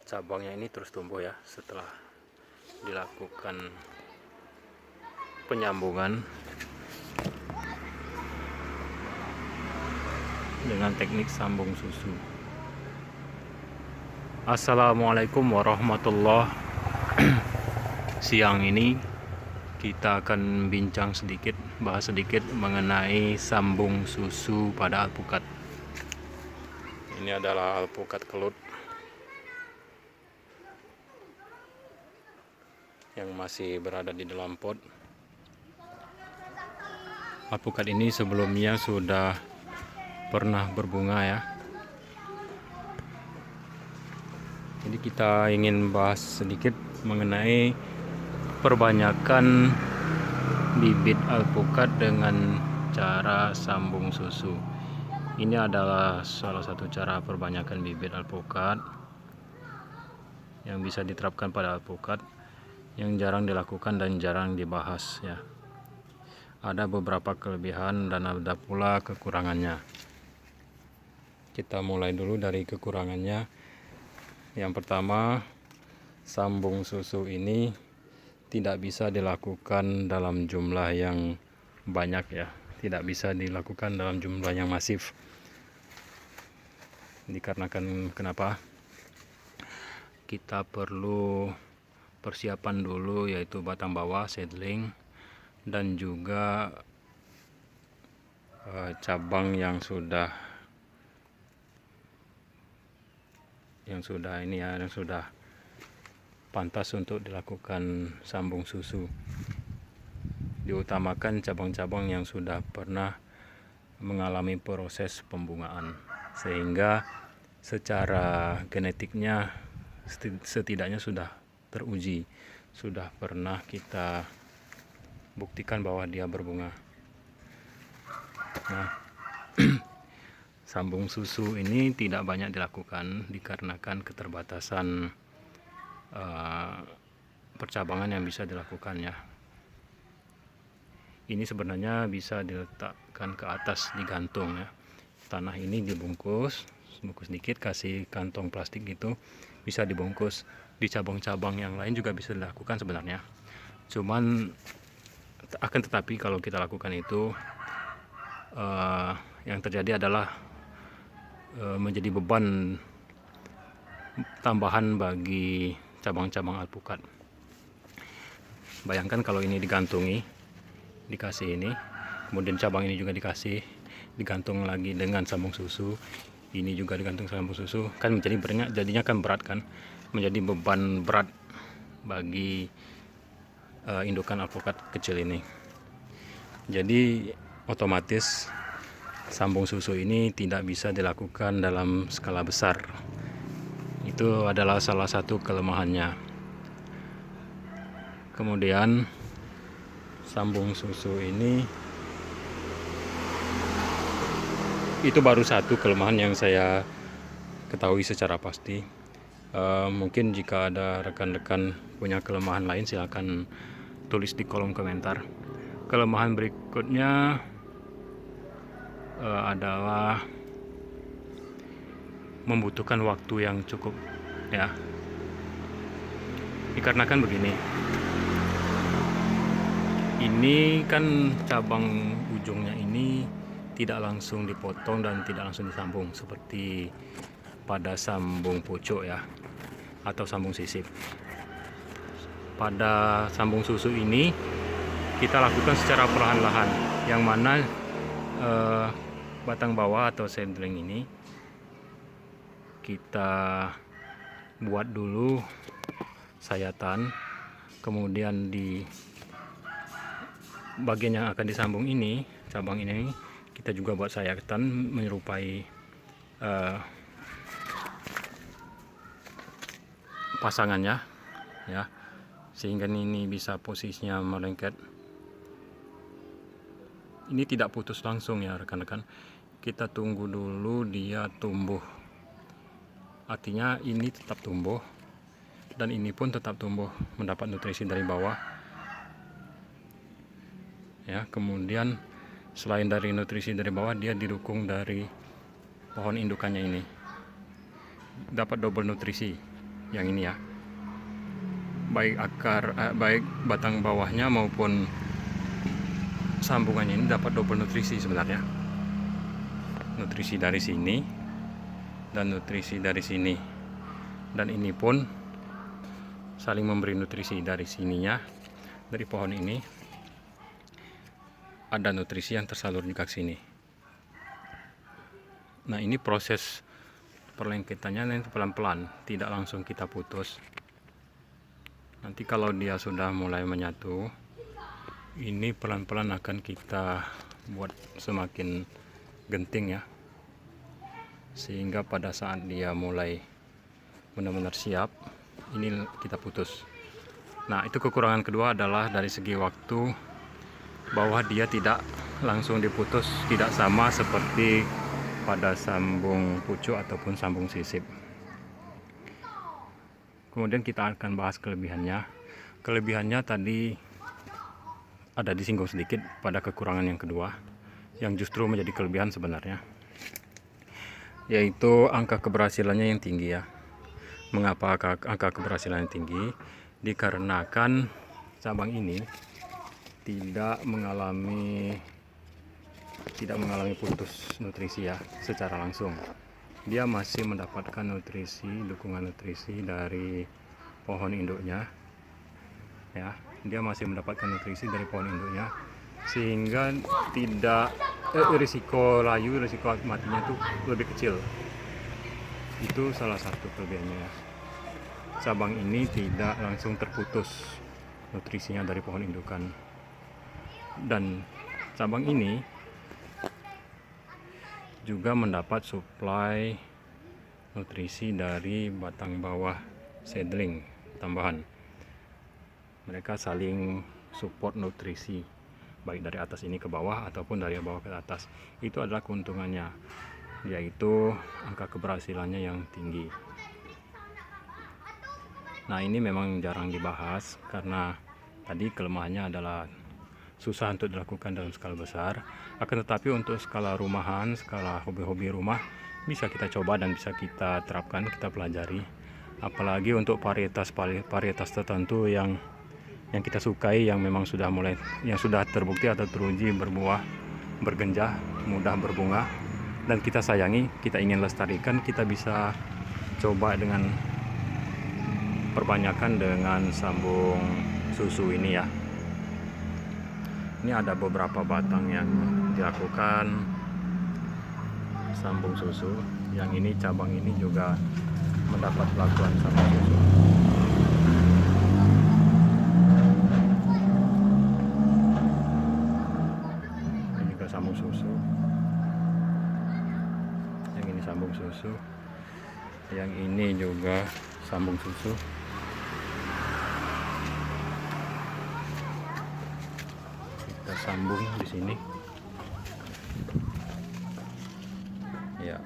cabangnya ini terus tumbuh ya setelah dilakukan penyambungan dengan teknik sambung susu. Assalamualaikum warahmatullahi wabarakatuh. Siang ini kita akan bincang sedikit, bahas sedikit mengenai sambung susu pada alpukat. Ini adalah alpukat kelut yang masih berada di dalam pot. Alpukat ini sebelumnya sudah pernah berbunga ya. Jadi kita ingin bahas sedikit mengenai perbanyakan bibit alpukat dengan cara sambung susu. Ini adalah salah satu cara perbanyakan bibit alpukat yang bisa diterapkan pada alpukat, yang jarang dilakukan dan jarang dibahas ya. Ada beberapa kelebihan dan ada pula kekurangannya. Kita mulai dulu dari kekurangannya. Yang pertama, sambung susu ini tidak bisa dilakukan dalam jumlah yang banyak ya. Tidak bisa dilakukan dalam jumlah yang masif. Dikarenakan kenapa? Kita perlu persiapan dulu, yaitu batang bawah, seedling, dan juga cabang yang sudah pantas untuk dilakukan sambung susu. Diutamakan cabang-cabang yang sudah pernah mengalami proses pembungaan, sehingga secara genetiknya setidaknya sudah teruji, sudah pernah kita buktikan bahwa dia berbunga. Nah, sambung susu ini tidak banyak dilakukan dikarenakan keterbatasan percabangan yang bisa dilakukan ya. Ini sebenarnya bisa diletakkan ke atas, digantung ya. Tanah ini dibungkus sedikit, kasih kantong plastik gitu, bisa dibungkus. Di cabang-cabang yang lain juga bisa dilakukan sebenarnya. Cuman akan tetapi kalau kita lakukan itu yang terjadi adalah menjadi beban tambahan bagi cabang-cabang alpukat. Bayangkan kalau ini digantungi, dikasih ini, kemudian cabang ini juga dikasih, digantung lagi dengan sambung susu, ini juga digantung sambung susu, kan menjadi jadinya kan berat kan, menjadi beban berat bagi indukan alpukat kecil ini. Jadi otomatis sambung susu ini tidak bisa dilakukan dalam skala besar. Itu adalah salah satu kelemahannya. Kemudian sambung susu ini itu baru satu kelemahan yang saya ketahui secara pasti. Mungkin jika ada rekan-rekan punya kelemahan lain, silakan tulis di kolom komentar. Kelemahan berikutnya adalah membutuhkan waktu yang cukup ya. Dikarenakan begini, ini kan cabang ujungnya ini tidak langsung dipotong dan tidak langsung disambung seperti pada sambung pucuk ya, atau sambung sisip. Pada sambung susu ini kita lakukan secara perlahan-lahan, yang mana batang bawah atau seedling ini kita buat dulu sayatan, kemudian di bagian yang akan disambung ini, cabang ini, kita juga buat sayatan menyerupai pasangannya ya, sehingga ini bisa posisinya melengket. Ini tidak putus langsung ya rekan-rekan, kita tunggu dulu dia tumbuh. Artinya ini tetap tumbuh dan ini pun tetap tumbuh, mendapat nutrisi dari bawah ya. Kemudian selain dari nutrisi dari bawah, dia didukung dari pohon indukannya ini, dapat double nutrisi yang ini ya, baik baik batang bawahnya maupun sambungannya ini dapat double nutrisi sebenarnya. Nutrisi dari sini dan nutrisi dari sini, dan ini pun saling memberi nutrisi. Dari sininya, dari pohon ini ada nutrisi yang tersalur juga ke sini. Nah, ini proses perlengketannya nanti pelan-pelan, tidak langsung kita putus. Nanti kalau dia sudah mulai menyatu, ini pelan-pelan akan kita buat semakin genting ya, sehingga pada saat dia mulai benar-benar siap, ini kita putus. Nah, itu kekurangan kedua adalah dari segi waktu, bahwa dia tidak langsung diputus, tidak sama seperti pada sambung pucuk ataupun sambung sisip. Kemudian kita akan bahas kelebihannya. Kelebihannya tadi ada disinggung sedikit pada kekurangan yang kedua, yang justru menjadi kelebihan sebenarnya, yaitu angka keberhasilannya yang tinggi ya. Mengapa angka keberhasilan yang tinggi? Dikarenakan cabang ini tidak mengalami putus nutrisi ya secara langsung. Dia masih mendapatkan nutrisi, dukungan nutrisi dari pohon induknya ya. Dia masih mendapatkan nutrisi dari pohon induknya, sehingga tidak risiko layu, risiko matinya itu lebih kecil. Itu salah satu kelebihannya ya. Cabang ini tidak langsung terputus nutrisinya dari pohon indukan, dan cabang ini juga mendapat suplai nutrisi dari batang bawah seedling tambahan. Mereka saling support nutrisi, baik dari atas ini ke bawah ataupun dari bawah ke atas. Itu adalah keuntungannya, yaitu angka keberhasilannya yang tinggi. Nah, ini memang jarang dibahas karena tadi kelemahannya adalah susah untuk dilakukan dalam skala besar. Akan tetapi untuk skala rumahan, skala hobi-hobi rumah, bisa kita coba dan bisa kita terapkan, kita pelajari. Apalagi untuk varietas tertentu yang kita sukai, yang memang yang sudah terbukti atau teruji berbuah, bergenjah, mudah berbunga, dan kita sayangi, kita ingin lestarikan, kita bisa coba dengan perbanyakan dengan sambung susu ini ya. Ini ada beberapa batang yang dilakukan sambung susu. Yang ini, cabang ini juga mendapat pelakuan sambung susu. Ini juga sambung susu. Yang ini sambung susu. Yang ini juga sambung susu. Kita sambung di sini. Ya.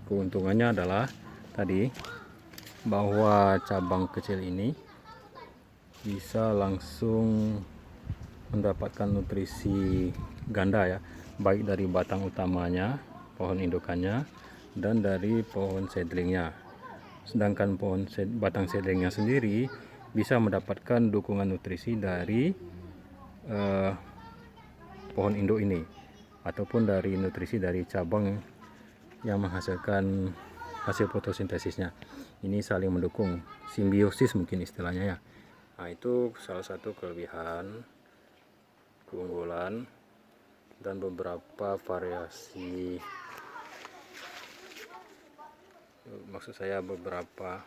Keuntungannya adalah tadi bahwa cabang kecil ini bisa langsung mendapatkan nutrisi ganda ya, baik dari batang utamanya, pohon indukannya, dan dari pohon seedlingnya. Sedangkan batang seedlingnya sendiri bisa mendapatkan dukungan nutrisi dari pohon induk ini, ataupun dari nutrisi dari cabang yang menghasilkan hasil fotosintesisnya. Ini saling mendukung, simbiosis mungkin istilahnya ya. Nah, itu salah satu kelebihan, keunggulan, dan beberapa variasi, maksud saya beberapa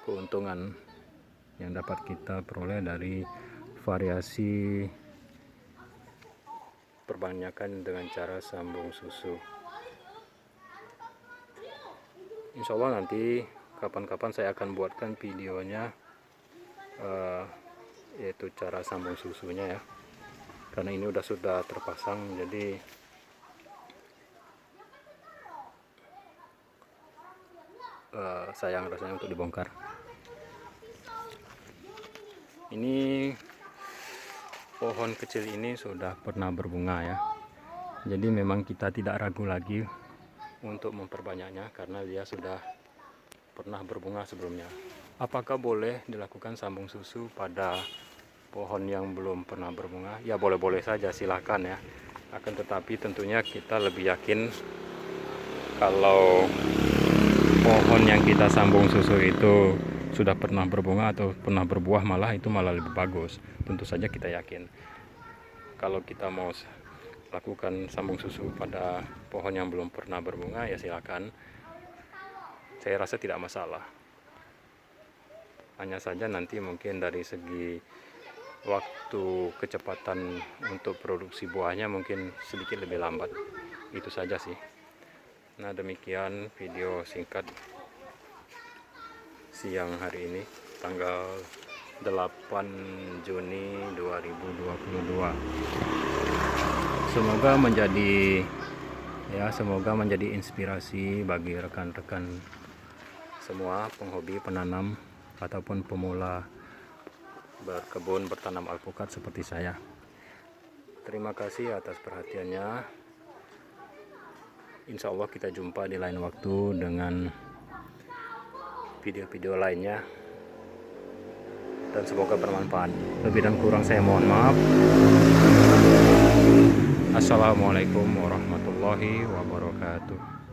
keuntungan yang dapat kita peroleh dari variasi perbanyakan dengan cara sambung susu. Insya Allah nanti kapan-kapan saya akan buatkan videonya, yaitu cara sambung susunya ya, karena ini sudah terpasang, jadi sayang rasanya untuk dibongkar. Ini pohon kecil ini sudah pernah berbunga ya, jadi memang kita tidak ragu lagi untuk memperbanyaknya karena dia sudah pernah berbunga sebelumnya. Apakah boleh dilakukan sambung susu pada pohon yang belum pernah berbunga? Ya boleh-boleh saja, silakan ya. Akan tetapi tentunya kita lebih yakin kalau pohon yang kita sambung susu itu sudah pernah berbunga atau pernah berbuah, malah itu malah lebih bagus. Tentu saja kita yakin. Kalau kita mau lakukan sambung susu pada pohon yang belum pernah berbunga, ya silakan. Saya rasa tidak masalah. Hanya saja nanti mungkin dari segi waktu kecepatan untuk produksi buahnya mungkin sedikit lebih lambat. Itu saja sih. Nah, demikian video singkat siang hari ini, tanggal 8 Juni 2022. Semoga menjadi inspirasi bagi rekan-rekan semua penghobi penanam ataupun pemula berkebun bertanam alpukat seperti saya. Terima kasih atas perhatiannya. Insya Allah kita jumpa di lain waktu dengan video-video lainnya, dan semoga bermanfaat. Lebih dan kurang saya mohon maaf. Assalamualaikum warahmatullahi wabarakatuh.